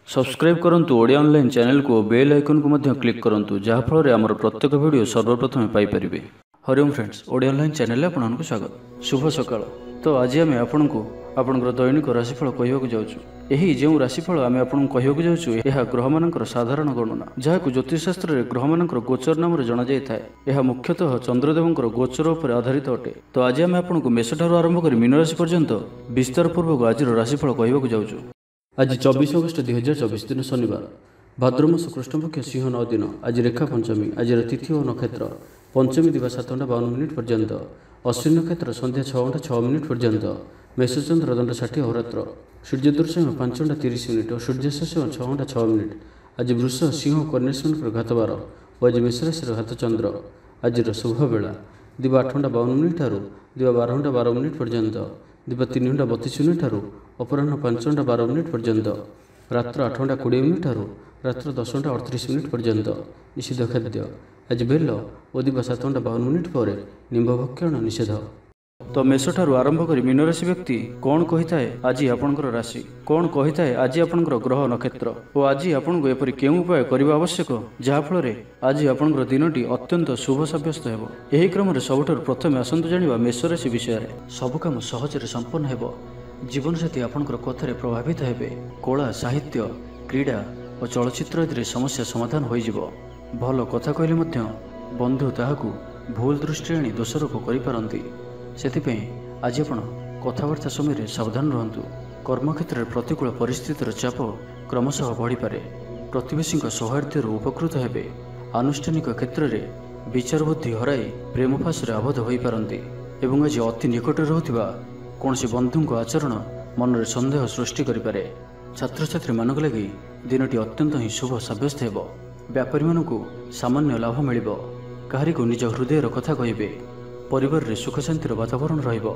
Subscribe करंतु Odia online channel को bell icon को मध्य क्लिक करंतु जहाँ फल आमर प्रत्येक वीडियो सर्वप्रथम Piper. Hariom friends, Odia online channel आपको स्वागत। शुभ सकाळ। तो आज आम आपको आपंकर दैनिक राशिफल कहवाक जाऊँ। यही जो राशिफल आम आपको कहवाक जाऊँ यह ग्रह मानकर साधारण गणना जहाँ ज्योतिषशास्त्र में ग्रह मानकर गोचर नाम जना जाए। यह मुख्यतः चंद्रदेवंकर गोचर पर आधारित अटे। तो आज आम आपको मेष ठार आरंभ कर मीन राशि पर्यंत विस्तार पूर्वक आज राशिफल कहवाक जाऊँ। आज 24 अगस्त 2024 दिन शनिवार, भाद्रमास कृष्णपक्ष सिंह 9 दिन। आज रेखा पंचमी। आज तिथि और नक्षत्र पंचमी दिवा 7 घंटा 52 मिनिट पर्यंत, अश्विन नक्षत्र संध्या 6 घंटा 6 मिनिट पर्यंत, मेषचंद्र दंड 60 अहोरात्र, सूर्य दर्शन 5 घंटा 30 मिनिट और सूर्यास्त 6 घंटा 6 मिनिट। आज वृष सिंह कन्याश्वर घातबार और आज मेष राशि घात चंद्र। आज शुभ बेला दिवा 8 घंटा 52 मिनिट ठारू दिवा 12 घंटा 12 मिनिट पर्यंत, दिवा 3 घंटा 32 मिनिट ठारू अपराह्न 5 घंटा 12 मिनिट पर्यंत, रात्र 8 घंटा 20 मिनिट ठारू रात्र 10 घंटा 38 मिनिट पर्यंत। निषिद्ध खाद्य आज बेल और दिवा 7 घंटा 52 मिनिट पर निम्ब भक्षण निषेध। तो मेष ठारू आरंभ कर मीन राशि व्यक्ति कौन कही थाए आज आपंकर राशि, कौन कही थाए आज आपंकर ग्रह नक्षत्र और आज आपको एपरी केउं उपाय करने आवश्यक जहाँफल आज आपंकर दिनटी अत्यंत शुभ सब्यस्त हो। यही क्रम सबुठार प्रथम आसतु जाना मेष राशि विषय में। सब काम सहज संपन्न हो। जीवनसाथी आपंकर कथार प्रभावित हेबे। कला साहित्य क्रीड़ा और चलचित्र आदि समस्या समाधान हो। भल कथा कहले मध्य बंधु ताहाकू भूल दृष्टि आनी दोषारोप करिपारंती। सेथिपई आज आपण कथाबार्ता समय सावधान रहंतु। कर्मक्षेत्र में प्रतिकूल परिस्थितिर चाप क्रमशः बढ़ी पारे। प्रतिवेशी सौहार्द्य उपकृत हेबे। आनुष्ठानिक क्षेत्र में विचार बुद्धि हराई प्रेम फासरे आबद्ध हो पारंती। एवं आज अति निकट रहउथिबा कौनसी बंधु आचरण मन में सन्देह सृष्टि करें। छात्र छात्री मानक लगी दिनटी अत्यंत ही शुभ सब्यस्त हो। व्यापारी मानू सामान्य लाभ मिल। कहारी को निज हृदयर कथा कहे। परिवार रे सुख शांतिर वातावरण रहिबो।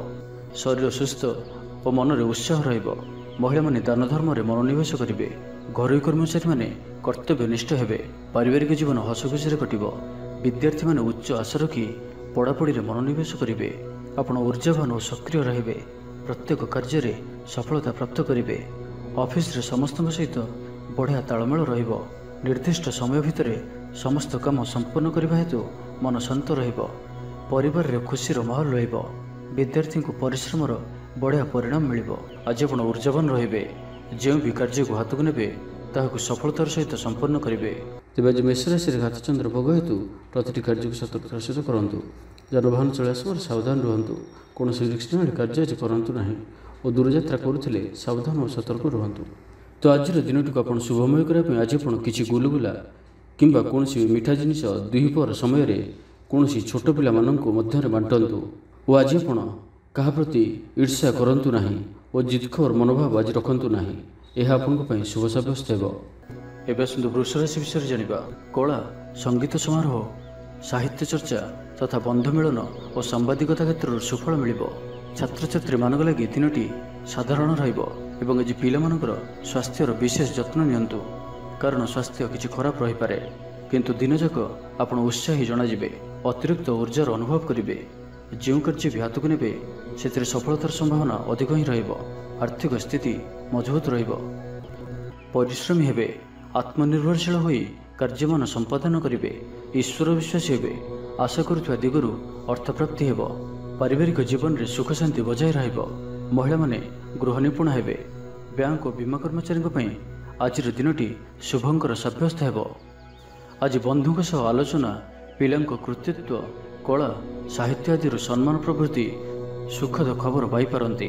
शरीर सुस्थ और मन में उत्साह रहिबो। महिला माने दान धर्म में मनोनिवेश करेंगे। घरोई कर्मचारी माने कर्तव्यनिष्ठ हेबे। पारिवारिक जीवन हसखुशी कटिबो। विद्यार्थी माने उच्च आशा रखी पढ़ापढ़ी में मनोनिवेश करेंगे। आपण ऊर्जावान और सक्रिय रहिबे। प्रत्येक कार्य में सफलता प्राप्त करेंगे। ऑफिस रे समस्त सहित बढ़िया तालमेल रहिबो। निर्दिष्ट समय भितर समस्त काम संपन्न करने हेतु मन शांत रहिबो। परिवार रे खुशीर माहौल रहिबो। विद्यार्थी को परिश्रम बढ़िया परिणाम मिलिबो। आज आपण ऊर्जावान रहिबे। जो भी कार्य को हाथ को नेबे ताहाकु सफलतार सहित संपन्न करेंगे। तेज आज मेष राशि घात चंद्र भोग हेतु प्रति कार्य को सतर्कतार सहित करंतु। जानवाहन चला समय सावधान रुहतु। कौन रिस्क ना कार्य आज करूँ ना और दूरयात्रा करुले सावधान और सतर्क रुहतु। तो आज दिन टी आप शुभमय करने आज आप किसी गुलगुला किंबा कौन मीठा जिनिस दुहीपर समय कौन छोट पिला मध्य बांटतु। और आज आप क्या प्रति ईर्ष्या करूँ ना और जिदखोर मनोभाव आज रखु ना। यह आपंप शुभ सब्यस्त हो। एवं आसतु वृष राशि विषय जाना। कला संगीत समारोह साहित्य चर्चा तथा बंधु मिलन और सांबादिकता क्षेत्र सुफल मिल। छात्र छात्री मानक लगी दिनटी साधारण रहिबो। आज पिलामानकर स्वास्थ्यर विशेष जत्न नियंतु। कारण स्वास्थ्य किछि खराब रही पारे किंतु दिन जाक आपण उत्साही जनाजिबे। अतिरिक्त ऊर्जार अनुभव करेंगे। जो कार्य भी हाथ को नेबे से सफलतार संभावना अधिक ही रहिबो। आर्थिक स्थिति मजबूत रहिबो। परिश्रमी हेबे। आत्मनिर्भरशील होई कार्यमान संपादन करेंगे। ईश्वर विश्वासी हेबे। आशा करुवा दिगरु अर्थप्राप्ति हेबो। पारिवारिक जीवन में सुख शांति बजाय रहिबो। महिला माने गृह निपुण हेबे। बैंक और बीमा कर्मचारी आज दिनटी शुभंकर सब्यस्त हेबो। आज बंधु सह आलोचना पिलांको कृतित्व कला साहित्य आदि सम्मान प्रभृति सुखद खबर पाइपारती।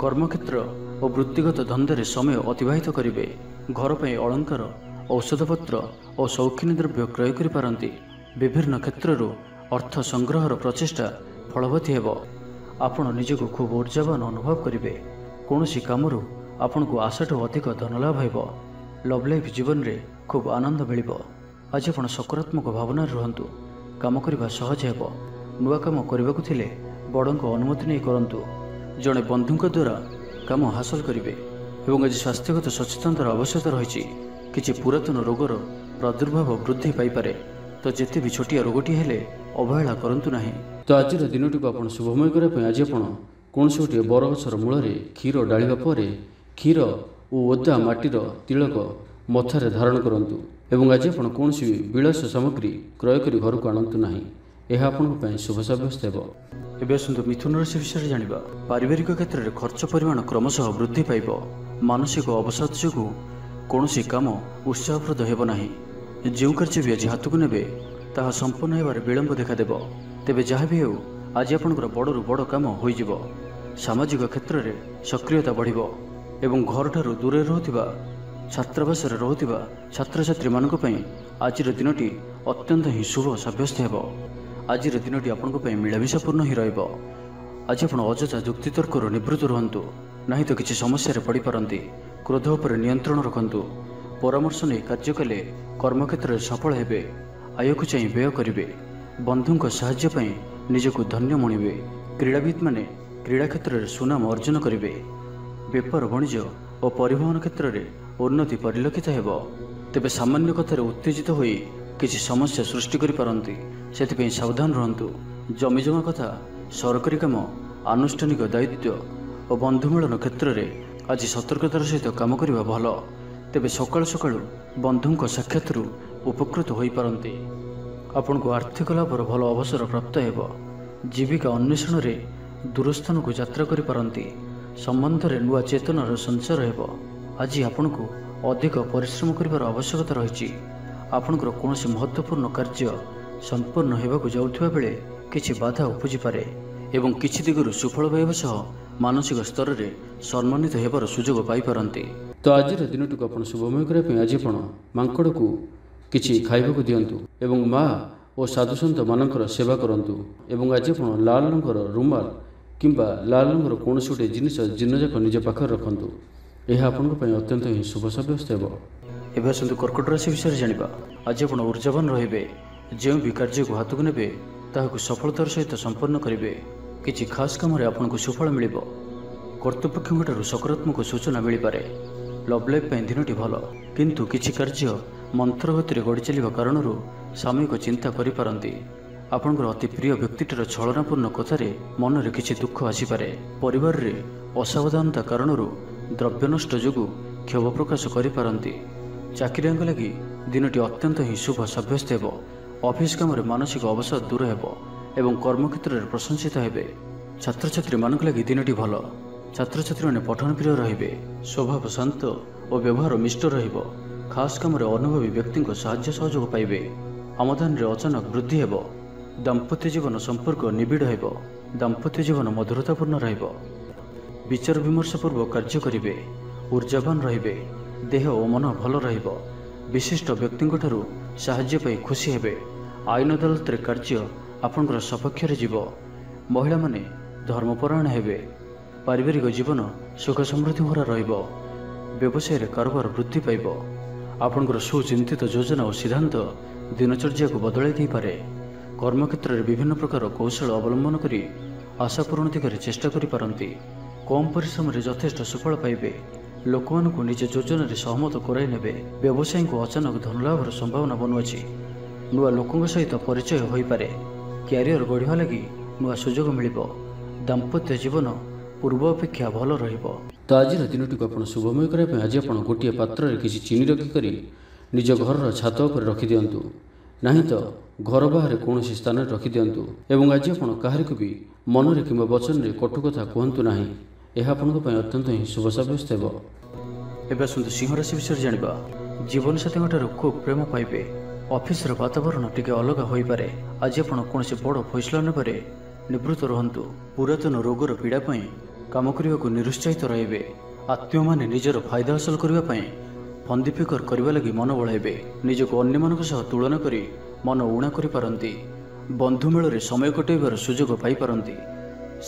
कर्मक्षेत्र और वृत्तिगत धंधे समय अतिबाहित करेंगे। घर पर अलंकार औषधपत्र और शौखिनी द्रव्य क्रय करिपारंती। विभिन्न क्षेत्रु अर्थ संग्रहर प्रचेष्टा फलवती हेबो। आपण निजको खूब ऊर्जावान अनुभव करेंगे। कौन काम आपण को आशाठू अधिक धनलाभ हेबो। लव लाइफ जीवन में खूब आनंद मिल। आज आप सकारात्मक भावना रुहतु। काम करने सहज हेबो। नुआ काम करने को थिले बड़ों अनुमति नहीं करंतु। जड़े बंधु द्वारा काम हासिल करेंगे। आज स्वास्थ्यगत सचेतनतार आवश्यकता रही। किसी पुरातन रोगर प्रादुर्भाव वृद्धि पाइपे। तो जिते भी छोटिया रोगटी हेले अवहेला करंतु नाही। तो आज दिन टी आप शुभमय करने आज आप कौन गोटे बरगछर मूल क्षीर डालिबा परे क्षीर और ओदा माटीर तिलक ମଥାରେ ଧାରଣ କରନ୍ତୁ ଏବଂ ଆଜି ଆପଣ କୌଣସି ବିଳାସ ସାମଗ୍ରୀ କ୍ରୟ କରି ଘରକୁ ଆଣନ୍ତୁ ନାହିଁ। ଏହା ଆପଣଙ୍କ ପାଇଁ ଶୁଭ ସାବ୍ୟସ୍ତ ହେବ। ଏବେ ଆସନ୍ତୁ ମିଥୁନ ରାଶି ବିଷୟରେ ଜାଣିବା। ପାରିବାରିକ କ୍ଷେତ୍ରରେ ଖର୍ଚ୍ଚ ପରିମାଣ କ୍ରମଶଃ ବୃଦ୍ଧି ପାଇବ। ମାନସିକ ଅବସାଦ ଯୋଗୁଁ କୌଣସି କାମ ଉତ୍ସାହପ୍ରଦ ହେବ ନାହିଁ। ଯେଉଁ କାର୍ଯ୍ୟ ବି ଆଜି ହାତକୁ ନେବେ ତାହା ସମ୍ପୂର୍ଣ୍ଣ ହେବାରେ ବିଳମ୍ବ ଦେଖାଦେବ। ତେବେ ଯାହା ବି ହେଉ ଆଜି ଆପଣଙ୍କର ବଡ଼ରୁ ବଡ଼ କାମ ହୋଇଯିବ। ସାମାଜିକ କ୍ଷେତ୍ରରେ ସକ୍ରିୟତା ବଢ଼ିବ ଏବଂ ଘରଠାରୁ ଦୂରରେ ରହୁଥିବା ଛାତ୍ରାବାସରେ ରହୁଥିବା ଛାତ୍ରଛାତ୍ରୀମାନଙ୍କ ପାଇଁ ଆଜିର ଦିନଟି ଅତ୍ୟନ୍ତ ହିଁ ଶୁଭ ସାବ୍ୟସ୍ତ ହେବ। ଆଜିର ଦିନଟି ଆପଣଙ୍କ ପାଇଁ ମିଳାମିଶାପୂର୍ଣ୍ଣ ହିଁ ରହିବ। ଆଜି ଆପଣ ଅଯଥା ଯୁକ୍ତିତର୍କରୁ ନିବୃତ୍ତ ରୁହନ୍ତୁ, ନାହିଁ ତ କିଛି ସମସ୍ୟାରେ ପଡ଼ିପାରନ୍ତି। କ୍ରୋଧ ଉପରେ ନିୟନ୍ତ୍ରଣ ରଖନ୍ତୁ। ପରାମର୍ଶ ନେଇ କାର୍ଯ୍ୟ କଲେ କର୍ମକ୍ଷେତ୍ରରେ ସଫଳ ହେବେ। ଆୟକୁ ଚାହିଁ ବ୍ୟୟ କରିବେ। ବନ୍ଧୁଙ୍କ ସାହାଯ୍ୟ ପାଇଁ ନିଜକୁ ଧନ୍ୟ ମଣିବେ। କ୍ରୀଡ଼ାବିତ୍ମାନେ କ୍ରୀଡ଼ା କ୍ଷେତ୍ରରେ ସୁନାମ ଅର୍ଜନ କରିବେ। ବେପାର ବାଣିଜ୍ୟ ଓ ପରିବହନ କ୍ଷେତ୍ରରେ ଉନ୍ନତି ପରିଲକ୍ଷିତ ହେବ। ତେବେ ସାମାନ୍ୟ କଥାରେ ଉତ୍ତେଜିତ ହୋଇ କିଛି ସମସ୍ୟା ସୃଷ୍ଟି କରିପାରନ୍ତି, ସେଥିପାଇଁ ସାବଧାନ ରୁହନ୍ତୁ। ଜମିଜମା କଥା, ସରକାରୀ କାମ, ଆନୁଷ୍ଠାନିକ ଦାୟିତ୍ୱ ଓ ବନ୍ଧୁ ମିଳନ କ୍ଷେତ୍ରରେ ଆଜି ସତର୍କତାର ସହିତ କାମ କରିବା ଭଲ। ତେବେ ସକାଳୁ ସକାଳୁ ବନ୍ଧୁଙ୍କ ସାକ୍ଷାତରୁ ଉପକୃତ ହୋଇପାରନ୍ତି। ଆପଣଙ୍କୁ ଆର୍ଥିକ ଲାଭର ଭଲ ଅବସର ପ୍ରାପ୍ତ ହେବ। ଜୀବିକା ଅନ୍ୱେଷଣରେ ଦୂରସ୍ଥାନକୁ ଯାତ୍ରା କରିପାରନ୍ତି। ସମ୍ବନ୍ଧରେ ନୂଆ ଚେତନାର ସଞ୍ଚାର ହେବ। ଆଜି ଆପଣଙ୍କୁ ଅଧିକ ପରିଶ୍ରମ କରିବାର ଆବଶ୍ୟକତା ରହିଛି। ଆପଣଙ୍କର କୌଣସି ମହତ୍ତ୍ୱପୂର୍ଣ୍ଣ କାର୍ଯ୍ୟ ସମ୍ପନ୍ନ ହେବାକୁ ଯାଉଥିବା ବେଳେ କିଛି ବାଧା ଉପୁଜିପାରେ ଏବଂ କିଛି ଦିଗରୁ ସୁଫଳ ପାଇବା ସହ ମାନସିକ ସ୍ତରରେ ସମ୍ମାନିତ ହେବାର ସୁଯୋଗ ପାଇପାରନ୍ତି। ତ ଆଜିର ଦିନଟିକୁ ଆପଣ ଶୁଭମୟ କରିବା ପାଇଁ ଆଜି ଆପଣ ମାଙ୍କଡ଼କୁ କିଛି ଖାଇବାକୁ ଦିଅନ୍ତୁ ଏବଂ ମା ଓ ସାଧୁସନ୍ଥ ମାନଙ୍କର ସେବା କରନ୍ତୁ। ଏବଂ ଆଜି ଆପଣ ଲାଲ ରଙ୍ଗର ରୁମାଲ କିମ୍ବା ଲାଲ ରଙ୍ଗର କୌଣସି ଗୋଟିଏ ଜିନିଷ ଦିନଯାକ ନିଜ ପାଖରେ ରଖନ୍ତୁ। ଏହା ଆପଣଙ୍କ ପାଇଁ ଅତ୍ୟନ୍ତ ହିଁ ଶୁଭ ସାବ୍ୟସ୍ତ ହେବ। ଏବେ ଆସନ୍ତୁ କର୍କଟ ରାଶି ବିଷୟରେ ଜାଣିବା। ଆଜି ଆପଣ ଊର୍ଜାବାନ ରହିବେ। ଯେଉଁ ବି କାର୍ଯ୍ୟକୁ ହାତକୁ ନେବେ ତାହାକୁ ସଫଳତାର ସହିତ ସମ୍ପନ୍ନ କରିବେ। କିଛି ଖାସ୍ କାମରେ ଆପଣଙ୍କୁ ସୁଫଳ ମିଳିବ। କର୍ତ୍ତୃପକ୍ଷଙ୍କଠାରୁ ସକାରାତ୍ମକ ସୂଚନା ମିଳିପାରେ। ଲଭ୍ ଲାଇଫ୍ ପାଇଁ ଦିନଟି ଭଲ, କିନ୍ତୁ କିଛି କାର୍ଯ୍ୟ ମନ୍ତ୍ରଗତିରେ ଗଡ଼ି ଚାଲିବା କାରଣରୁ ସାମୟିକ ଚିନ୍ତା କରିପାରନ୍ତି। ଆପଣଙ୍କର ଅତି ପ୍ରିୟ ବ୍ୟକ୍ତିଟିର ଛଳନାପୂର୍ଣ୍ଣ କଥାରେ ମନରେ କିଛି ଦୁଃଖ ଆସିପାରେ। ପରିବାରରେ ଅସାବଧାନତା କାରଣରୁ ଦ୍ରବ୍ୟ ନଷ୍ଟ ଯୋଗୁଁ କ୍ଷୋଭ ପ୍ରକାଶ କରିପାରନ୍ତି। ଚାକିରିଆଙ୍କ ଲାଗି ଦିନଟି ଅତ୍ୟନ୍ତ ହିଁ ଶୁଭ ସାବ୍ୟସ୍ତ ହେବ। ଅଫିସ୍ କାମରେ ମାନସିକ ଅବସାଦ ଦୂର ହେବ ଏବଂ କର୍ମକ୍ଷେତ୍ରରେ ପ୍ରଶଂସିତ ହେବେ। ଛାତ୍ରଛାତ୍ରୀମାନଙ୍କ ଲାଗି ଦିନଟି ଭଲ। ଛାତ୍ରଛାତ୍ରୀମାନେ ପଠନ ପ୍ରିୟ ରହିବେ। ସ୍ୱଭାବ ଶାନ୍ତ ଓ ବ୍ୟବହାର ମିଷ୍ଟ ରହିବ। ଖାସ୍ କାମରେ ଅନୁଭବୀ ବ୍ୟକ୍ତିଙ୍କ ସାହାଯ୍ୟ ସହଯୋଗ ପାଇବେ। ଆମଦାନୀରେ ଅଚାନକ ବୃଦ୍ଧି ହେବ। ଦାମ୍ପତ୍ୟ ଜୀବନ ସମ୍ପର୍କ ନିବିଡ଼ ହେବ। ଦାମ୍ପତ୍ୟ ଜୀବନ ମଧୁରତାପୂର୍ଣ୍ଣ ରହିବ। ବିଚାର ବିମର୍ଶ ପୂର୍ବକ କାର୍ଯ୍ୟ କରିବେ। ଊର୍ଜାବାନ ରହିବେ। ଦେହ ଓ ମନ ଭଲ ରହିବ। ବିଶିଷ୍ଟ ବ୍ୟକ୍ତିଙ୍କଠାରୁ ସାହାଯ୍ୟ ପାଇ ଖୁସି ହେବେ। ଆଇନ ଅଦାଲତରେ କାର୍ଯ୍ୟ ଆପଣଙ୍କର ସପକ୍ଷରେ ଯିବ। ମହିଳାମାନେ ଧର୍ମପରାୟଣ ହେବେ। ପାରିବାରିକ ଜୀବନ ସୁଖ ସମୃଦ୍ଧି ଭରା ରହିବ। ବ୍ୟବସାୟରେ କାରବାର ବୃଦ୍ଧି ପାଇବ। ଆପଣଙ୍କର ସୁଚିନ୍ତିତ ଯୋଜନା ଓ ସିଦ୍ଧାନ୍ତ ଦିନଚର୍ଯ୍ୟାକୁ ବଦଳାଇ ଦେଇପାରେ। କର୍ମକ୍ଷେତ୍ରରେ ବିଭିନ୍ନ ପ୍ରକାର କୌଶଳ ଅବଲମ୍ବନ କରି ଆଶା ପୂରଣ ଦିଗରେ ଚେଷ୍ଟା କରିପାରନ୍ତି। କମ୍ ପରିଶ୍ରମରେ ଯଥେଷ୍ଟ ସୁଫଳ ପାଇବେ। ଲୋକମାନଙ୍କୁ ନିଜ ଯୋଜନାରେ ସହମତ କରାଇ ନେବେ। ବ୍ୟବସାୟୀଙ୍କୁ ଅଚାନକ ଧନଲାଭର ସମ୍ଭାବନା ବନୁଅଛି। ନୂଆ ଲୋକଙ୍କ ସହିତ ପରିଚୟ ହୋଇପାରେ। କ୍ୟାରିୟର ଗଢ଼ିବା ଲାଗି ନୂଆ ସୁଯୋଗ ମିଳିବ। ଦାମ୍ପତ୍ୟ ଜୀବନ ପୂର୍ବ ଅପେକ୍ଷା ଭଲ ରହିବ। ତ ଆଜିର ଦିନଟିକୁ ଆପଣ ଶୁଭମୟ କରିବା ପାଇଁ ଆଜି ଆପଣ ଗୋଟିଏ ପାତ୍ରରେ କିଛି ଚିନି ରଖିକରି ନିଜ ଘରର ଛାତ ଉପରେ ରଖିଦିଅନ୍ତୁ, ନାହିଁ ତ ଘର ବାହାରେ କୌଣସି ସ୍ଥାନରେ ରଖିଦିଅନ୍ତୁ। ଏବଂ ଆଜି ଆପଣ କାହାରିକୁ ବି ମନରେ କିମ୍ବା ବଚନରେ କଟୁ କଥା କୁହନ୍ତୁ ନାହିଁ। ଏହା ଆପଣଙ୍କ ପାଇଁ ଅତ୍ୟନ୍ତ ହିଁ ଶୁଭ ସାବ୍ୟସ୍ତ ହେବ। ଏବେ ଆସନ୍ତୁ ସିଂହ ରାଶି ବିଷୟରେ ଜାଣିବା। ଜୀବନସାଥୀଙ୍କଠାରୁ ଖୁବ୍ ପ୍ରେମ ପାଇବେ। ଅଫିସର ବାତାବରଣ ଟିକେ ଅଲଗା ହୋଇପାରେ। ଆଜି ଆପଣ କୌଣସି ବଡ଼ ଫଇସଲା ନେବାରେ ନିବୃତ୍ତ ରୁହନ୍ତୁ। ପୁରାତନ ରୋଗର ପୀଡ଼ା ପାଇଁ କାମ କରିବାକୁ ନିରୁତ୍ସାହିତ ରହିବେ। ଆତ୍ମୀୟମାନେ ନିଜର ଫାଇଦା ହାସଲ କରିବା ପାଇଁ ଫନ୍ଦିଫିକର କରିବା ଲାଗି ମନ ବଳାଇବେ। ନିଜକୁ ଅନ୍ୟମାନଙ୍କ ସହ ତୁଳନା କରି ମନ ଉଣା କରିପାରନ୍ତି। ବନ୍ଧୁ ମେଳରେ ସମୟ କଟାଇବାର ସୁଯୋଗ ପାଇପାରନ୍ତି।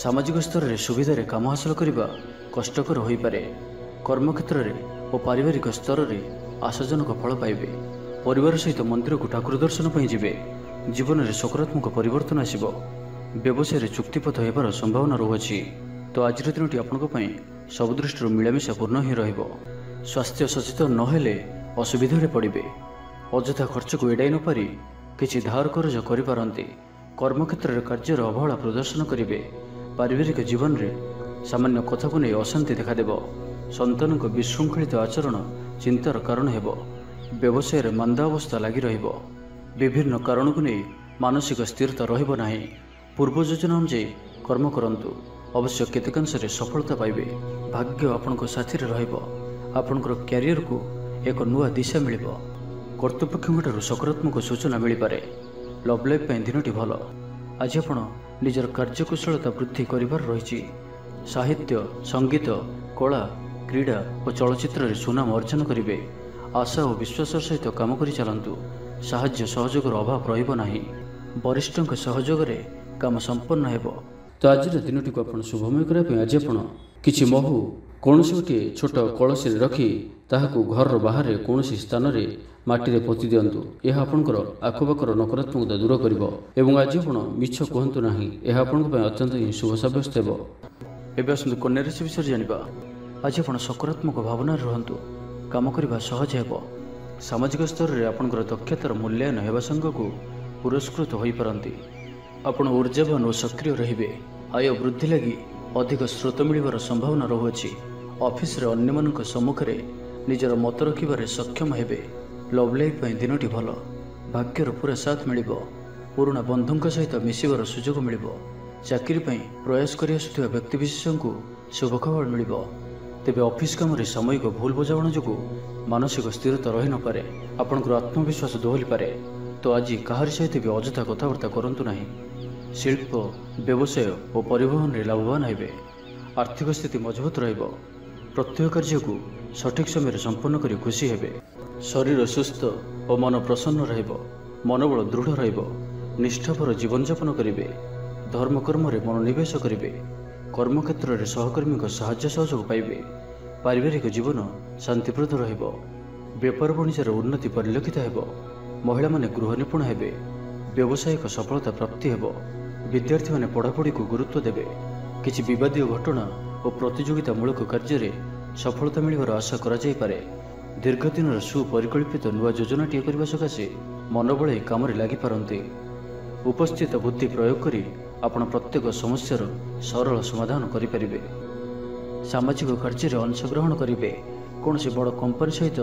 ସାମାଜିକ ସ୍ତରରେ ସୁବିଧାରେ କାମ ହାସଲ କରିବା କଷ୍ଟକର ହୋଇପାରେ। କର୍ମକ୍ଷେତ୍ରରେ ଓ ପାରିବାରିକ ସ୍ତରରେ ଆଶାଜନକ ଫଳ ପାଇବେ। ପରିବାର ସହିତ ମନ୍ଦିରକୁ ଠାକୁର ଦର୍ଶନ ପାଇଁ ଯିବେ। ଜୀବନରେ ସକାରାତ୍ମକ ପରିବର୍ତ୍ତନ ଆସିବ। ବ୍ୟବସାୟରେ ଚୁକ୍ତିପଥ ହେବାର ସମ୍ଭାବନା ରହୁଅଛି। ତ ଆଜିର ଦିନଟି ଆପଣଙ୍କ ପାଇଁ ସବୁ ଦୃଷ୍ଟିରୁ ମିଳାମିଶା ପୂର୍ଣ୍ଣ ହିଁ ରହିବ। ସ୍ୱାସ୍ଥ୍ୟ ସଚେତନ ନହେଲେ ଅସୁବିଧାରେ ପଡ଼ିବେ। ଅଯଥା ଖର୍ଚ୍ଚକୁ ଏଡ଼ାଇ ନପାରି କିଛି ଧାର କରଜ କରିପାରନ୍ତି। କର୍ମକ୍ଷେତ୍ରରେ କାର୍ଯ୍ୟର ଅବହେଳା ପ୍ରଦର୍ଶନ କରିବେ। ପାରିବାରିକ ଜୀବନରେ ସାମାନ୍ୟ କଥାକୁ ନେଇ ଅଶାନ୍ତି ଦେଖାଦେବ। ସନ୍ତାନଙ୍କ ବିଶୃଙ୍ଖଳିତ ଆଚରଣ ଚିନ୍ତାର କାରଣ ହେବ। ବ୍ୟବସାୟରେ ମାନ୍ଦା ଅବସ୍ଥା ଲାଗି ରହିବ। ବିଭିନ୍ନ କାରଣକୁ ନେଇ ମାନସିକ ସ୍ଥିରତା ରହିବ ନାହିଁ। ପୂର୍ବ ଯୋଜନା ଅନୁଯାୟୀ କର୍ମ କରନ୍ତୁ, ଅବଶ୍ୟ କେତେକାଂଶରେ ସଫଳତା ପାଇବେ। ଭାଗ୍ୟ ଆପଣଙ୍କ ସାଥିରେ ରହିବ। ଆପଣଙ୍କର କ୍ୟାରିୟରକୁ ଏକ ନୂଆ ଦିଶା ମିଳିବ। କର୍ତ୍ତୃପକ୍ଷଙ୍କଠାରୁ ସକାରାତ୍ମକ ସୂଚନା ମିଳିପାରେ। ଲଭ୍ ଲାଇଫ୍ ପାଇଁ ଦିନଟି ଭଲ। ଆଜି ଆପଣ ନିଜର କାର୍ଯ୍ୟକୁଶଳତା ବୃଦ୍ଧି କରିବାର ରହିଛି। ସାହିତ୍ୟ, ସଙ୍ଗୀତ, କଳା, କ୍ରୀଡ଼ା ଓ ଚଳଚ୍ଚିତ୍ରରେ ସୁନାମ ଅର୍ଜନ କରିବେ। ଆଶା ଓ ବିଶ୍ୱାସର ସହିତ କାମ କରି ଚାଲନ୍ତୁ। ସାହାଯ୍ୟ ସହଯୋଗର ଅଭାବ ରହିବ ନାହିଁ। ବରିଷ୍ଠଙ୍କ ସହଯୋଗରେ କାମ ସମ୍ପନ୍ନ ହେବ। ତ ଆଜିର ଦିନଟିକୁ ଆପଣ ଶୁଭମୟ କରିବା ପାଇଁ ଆଜି ଆପଣ କିଛି ମହୁ କୌଣସି ଗୋଟିଏ ଛୋଟ କଳସୀରେ ରଖି ତାହାକୁ ଘରର ବାହାରେ କୌଣସି ସ୍ଥାନରେ ମାଟିରେ ପୋତି ଦିଅନ୍ତୁ। ଏହା ଆପଣଙ୍କର ଆଖପାଖର ନକାରାତ୍ମକତା ଦୂର କରିବ। ଏବଂ ଆଜି ଆପଣ ମିଛ କୁହନ୍ତୁ ନାହିଁ। ଏହା ଆପଣଙ୍କ ପାଇଁ ଅତ୍ୟନ୍ତ ହିଁ ଶୁଭ ସାବ୍ୟସ୍ତ ହେବ। ଏବେ ଆସନ୍ତୁ କନ୍ୟା ରାଶି ବିଷୟରେ ଜାଣିବା। ଆଜି ଆପଣ ସକାରାତ୍ମକ ଭାବନାରେ ରୁହନ୍ତୁ। କାମ କରିବା ସହଜ ହେବ। ସାମାଜିକ ସ୍ତରରେ ଆପଣଙ୍କର ଦକ୍ଷତାର ମୂଲ୍ୟାୟନ ହେବା ସାଙ୍ଗକୁ ପୁରସ୍କୃତ ହୋଇପାରନ୍ତି। ଆପଣ ଊର୍ଜାବାନ ଓ ସକ୍ରିୟ ରହିବେ। ଆୟ ବୃଦ୍ଧି ଲାଗି ଅଧିକ ସ୍ରୋତ ମିଳିବାର ସମ୍ଭାବନା ରହୁଅଛି। ଅଫିସରେ ଅନ୍ୟମାନଙ୍କ ସମ୍ମୁଖରେ ନିଜର ମତ ରଖିବାରେ ସକ୍ଷମ ହେବେ। ଲଭ୍ ଲାଇଫ୍ ପାଇଁ ଦିନଟି ଭଲ। ଭାଗ୍ୟର ପୁରା ସାଥ ମିଳିବ। ପୁରୁଣା ବନ୍ଧୁଙ୍କ ସହିତ ମିଶିବାର ସୁଯୋଗ ମିଳିବ। ଚାକିରି ପାଇଁ ପ୍ରୟାସ କରି ଆସୁଥିବା ବ୍ୟକ୍ତିବିଶେଷଙ୍କୁ ଶୁଭ ଖବର ମିଳିବ। ତେବେ ଅଫିସ କାମରେ ସାମୟିକ ଭୁଲ ବୁଝାମଣା ଯୋଗୁଁ ମାନସିକ ସ୍ଥିରତା ରହିନପାରେ। ଆପଣଙ୍କର ଆତ୍ମବିଶ୍ୱାସ ଦୋହଲିପାରେ। ତ ଆଜି କାହାରି ସହିତ ବି ଅଯଥା କଥାବାର୍ତ୍ତା କରନ୍ତୁ ନାହିଁ। ଶିଳ୍ପ, ବ୍ୟବସାୟ ଓ ପରିବହନରେ ଲାଭବାନ ହେବେ। ଆର୍ଥିକ ସ୍ଥିତି ମଜବୁତ ରହିବ। ପ୍ରତ୍ୟେକ କାର୍ଯ୍ୟକୁ ସଠିକ୍ ସମୟରେ ସମ୍ପନ୍ନ କରି ଖୁସି ହେବେ। ଶରୀର ସୁସ୍ଥ ଓ ମନ ପ୍ରସନ୍ନ ରହିବ। ମନୋବଳ ଦୃଢ଼ ରହିବ। ନିଷ୍ଠାପର ଜୀବନଯାପନ କରିବେ। ଧର୍ମକର୍ମରେ ମନୋନିବେଶ କରିବେ। କର୍ମକ୍ଷେତ୍ରରେ ସହକର୍ମୀଙ୍କ ସାହାଯ୍ୟ ସହଯୋଗ ପାଇବେ। ପାରିବାରିକ ଜୀବନ ଶାନ୍ତିପ୍ରଦ ରହିବ। ବେପାର ବାଣିଜ୍ୟର ଉନ୍ନତି ପରିଲକ୍ଷିତ ହେବ। ମହିଳାମାନେ ଗୃହ ନିପୁଣ ହେବେ। ବ୍ୟବସାୟିକ ସଫଳତା ପ୍ରାପ୍ତି ହେବ। ବିଦ୍ୟାର୍ଥୀମାନେ ପଢ଼ାପଢ଼ିକୁ ଗୁରୁତ୍ୱ ଦେବେ। କିଛି ବିବାଦୀୟ ଘଟଣା ଓ ପ୍ରତିଯୋଗିତାମୂଳକ କାର୍ଯ୍ୟରେ ସଫଳତା ମିଳିବାର ଆଶା କରାଯାଇପାରେ। ଦୀର୍ଘଦିନର ସୁପରିକଳ୍ପିତ ନୂଆ ଯୋଜନାଟିଏ କରିବା ସକାଶେ ମନ ବଳାଇ କାମରେ ଲାଗିପାରନ୍ତି। ଉପସ୍ଥିତ ବୁଦ୍ଧି ପ୍ରୟୋଗ କରି ଆପଣ ପ୍ରତ୍ୟେକ ସମସ୍ୟାର ସରଳ ସମାଧାନ କରିପାରିବେ। ସାମାଜିକ କାର୍ଯ୍ୟରେ ଅଂଶଗ୍ରହଣ କରିବେ। କୌଣସି ବଡ଼ କମ୍ପାନୀ ସହିତ